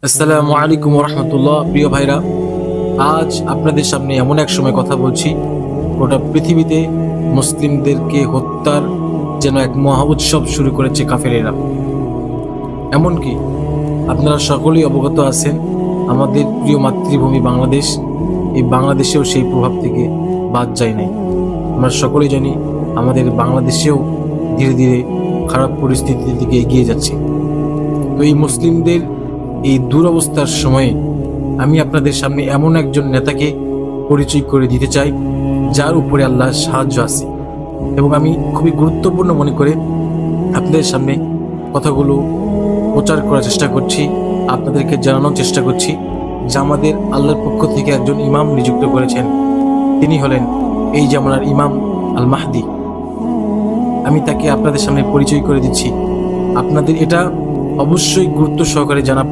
আসসালামু আলাইকুম রহমতুল্লাহ। প্রিয় ভাইরা, আজ আপনাদের সামনে এমন এক সময় কথা বলছি, গোটা পৃথিবীতে মুসলিমদেরকে হত্যার যেন এক মহা উৎসব শুরু করেছে কাফেরেরা। এমনকি আপনারা সকলেই অবগত আছেন, আমাদের প্রিয় মাতৃভূমি বাংলাদেশ, এই বাংলাদেশেও সেই প্রভাব থেকে বাদ যায় নাই। আমরা সকলেই জানি আমাদের বাংলাদেশেও ধীরে ধীরে খারাপ পরিস্থিতির দিকে এগিয়ে যাচ্ছে। তো এই মুসলিমদের এই দুরবস্থার সময়ে আমি আপনাদের সামনে এমন একজন নেতাকে পরিচয় করে দিতে চাই, যার উপরে আল্লাহর সাহায্য আছে, এবং আমি খুবই গুরুত্বপূর্ণ মনে করে আপনাদের সামনে কথাগুলো প্রচার করার চেষ্টা করছি, আপনাদেরকে জানানোর চেষ্টা করছি যে আমাদের আল্লাহর পক্ষ থেকে একজন ইমাম নিযুক্ত করেছেন। তিনি হলেন এই জামানার ইমাম আল মাহদি। আমি তাকে আপনাদের সামনে পরিচয় করে দিচ্ছি। আপনাদের এটা অবশ্যই গুরুত্ব সহকারে জানা